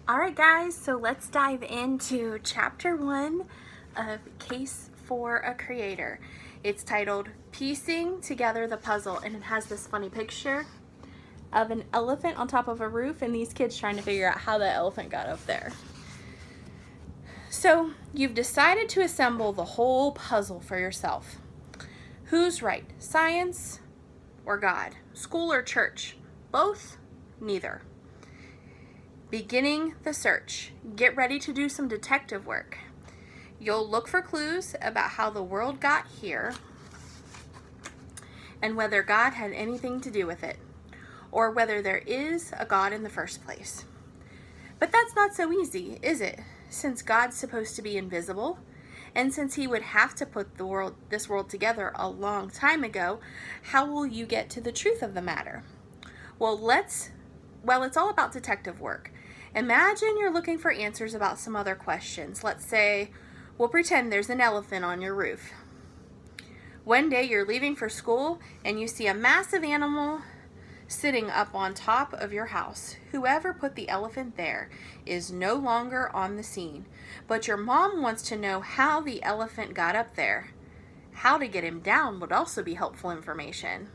Alright guys, so let's dive into chapter 1 of Case for a Creator. It's titled Piecing Together the Puzzle, and it has this funny picture of an elephant on top of a roof and these kids trying to figure out how the elephant got up there. So you've decided to assemble the whole puzzle for yourself. Who's right? Science or God? School or church? Both? Neither. Beginning the search. Get ready to do some detective work. You'll look for clues about how the world got here and whether God had anything to do with it, or whether there is a God in the first place. But that's not so easy, is it? Since God's supposed to be invisible, and since he would have to put this world together a long time ago, how will you get to the truth of the matter? Well, it's all about detective work. Imagine you're looking for answers about some other questions. Let's say, we'll pretend there's an elephant on your roof. One day you're leaving for school and you see a massive animal sitting up on top of your house. Whoever put the elephant there is no longer on the scene, but your mom wants to know how the elephant got up there. How to get him down would also be helpful information.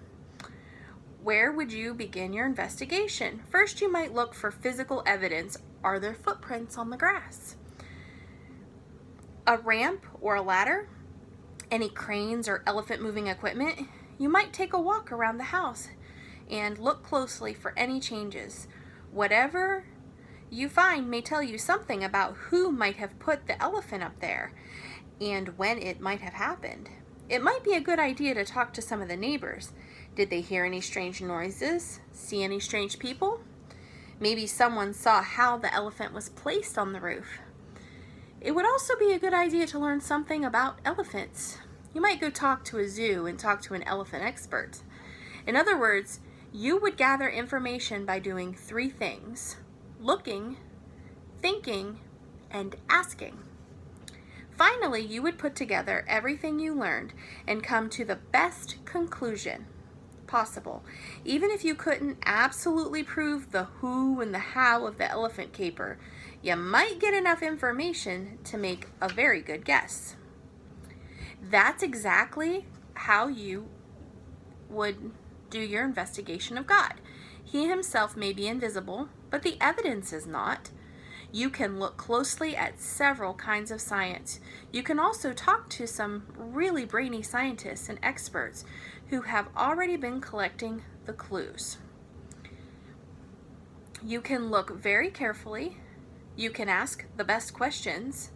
Where would you begin your investigation? First, you might look for physical evidence. Are there footprints on the grass? A ramp or a ladder? Any cranes or elephant moving equipment? You might take a walk around the house and look closely for any changes. Whatever you find may tell you something about who might have put the elephant up there and when it might have happened. It might be a good idea to talk to some of the neighbors. Did they hear any strange noises? See any strange people? Maybe someone saw how the elephant was placed on the roof. It would also be a good idea to learn something about elephants. You might go talk to a zoo and talk to an elephant expert. In other words, you would gather information by doing 3 things: looking, thinking, and asking. Finally, you would put together everything you learned and come to the best conclusion possible. Even if you couldn't absolutely prove the who and the how of the elephant caper, you might get enough information to make a very good guess. That's exactly how you would do your investigation of God. He himself may be invisible, but the evidence is not. You can look closely at several kinds of science. You can also talk to some really brainy scientists and experts who have already been collecting the clues. You can look very carefully. You can ask the best questions.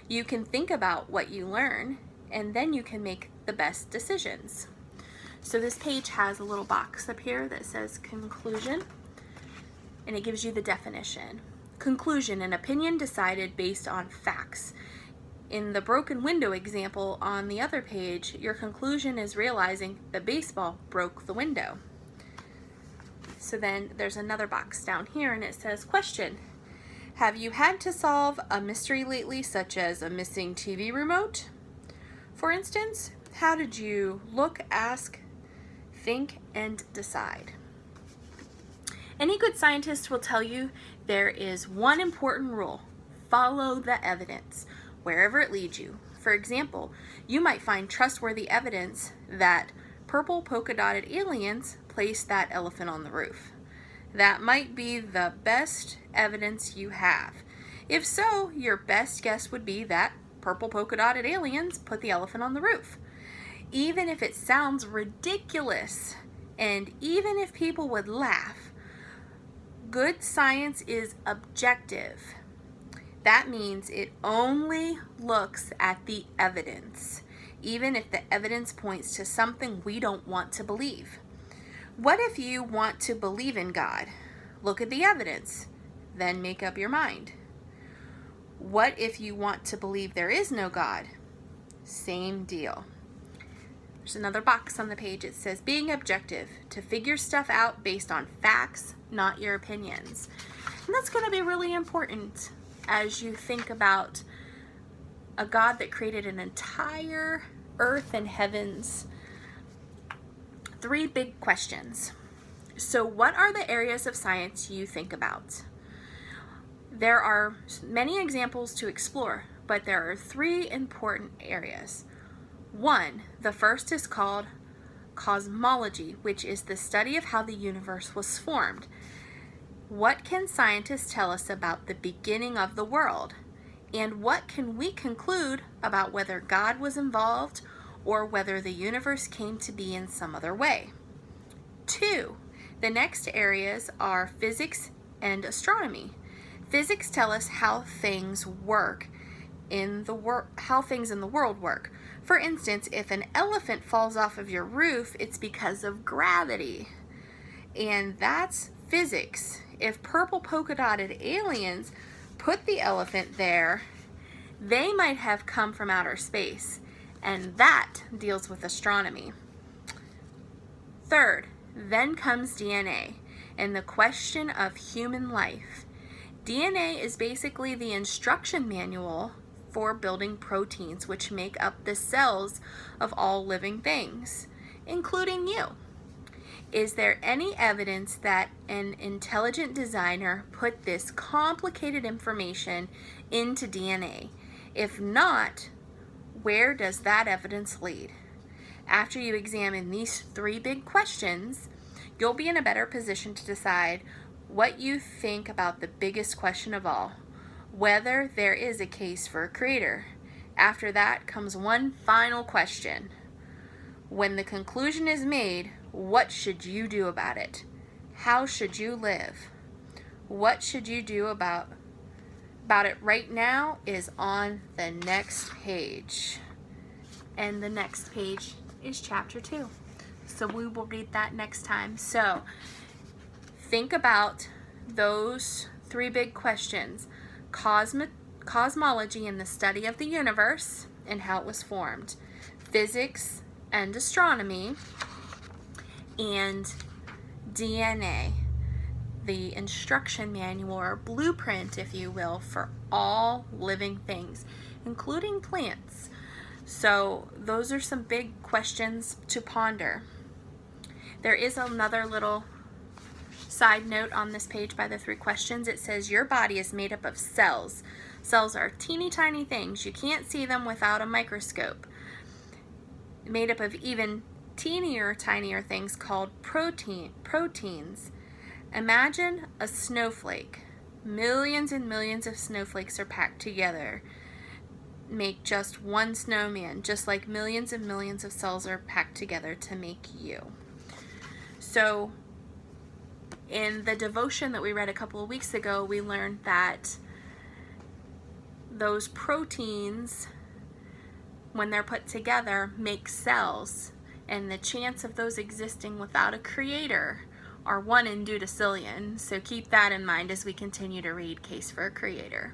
You can think about what you learn, and then you can make the best decisions. So this page has a little box up here that says conclusion, and it gives you the definition. Conclusion: an opinion decided based on facts. In the broken window example on the other page, your conclusion is realizing the baseball broke the window. So then there's another box down here and it says question: have you had to solve a mystery lately, such as a missing TV remote? For instance, how did you look, ask, think, and decide? Any good scientist will tell you there is one important rule: follow the evidence, wherever it leads you. For example, you might find trustworthy evidence that purple polka-dotted aliens placed that elephant on the roof. That might be the best evidence you have. If so, your best guess would be that purple polka-dotted aliens put the elephant on the roof. Even if it sounds ridiculous, and even if people would laugh, good science is objective. That means it only looks at the evidence, even if the evidence points to something we don't want to believe. What if you want to believe in God? Look at the evidence, then make up your mind. What if you want to believe there is no God? Same deal. There's another box on the page. It says being objective, to figure stuff out based on facts, not your opinions. And that's going to be really important as you think about a God that created an entire earth and heavens. 3 big questions. So what are the areas of science you think about? There are many examples to explore, but there are three important areas. One, the first is called cosmology, which is the study of how the universe was formed. What can scientists tell us about the beginning of the world? And what can we conclude about whether God was involved or whether the universe came to be in some other way? Two, the next areas are physics and astronomy. Physics tell us how things work in the world work. For instance, if an elephant falls off of your roof, it's because of gravity. And that's physics. If purple polka dotted aliens put the elephant there, they might have come from outer space, and that deals with astronomy. Third, then comes DNA and the question of human life. DNA is basically the instruction manual for building proteins, which make up the cells of all living things, including you. Is there any evidence that an intelligent designer put this complicated information into DNA? If not, where does that evidence lead? After you examine these three big questions, you'll be in a better position to decide what you think about the biggest question of all, whether there is a case for a creator. After that comes one final question. When the conclusion is made, what should you do about it? How should you live? What should you do about it right now is on the next page. And the next page is chapter 2. So we will read that next time. So think about those three big questions. Cosmology and the study of the universe and how it was formed. Physics and astronomy. And DNA, the instruction manual or blueprint, if you will, for all living things, including plants. So those are some big questions to ponder. There is another little side note on this page by the three questions. It says your body is made up of cells. Cells are teeny tiny things. You can't see them without a microscope. Made up of even tinier things called proteins. Imagine a snowflake. Millions and millions of snowflakes are packed together. Make just one snowman, just like millions and millions of cells are packed together to make you. So in the devotion that we read a couple of weeks ago, we learned that those proteins, when they're put together, make cells. And the chance of those existing without a creator are 1 in 2 decillion. So keep that in mind as we continue to read Case for a Creator.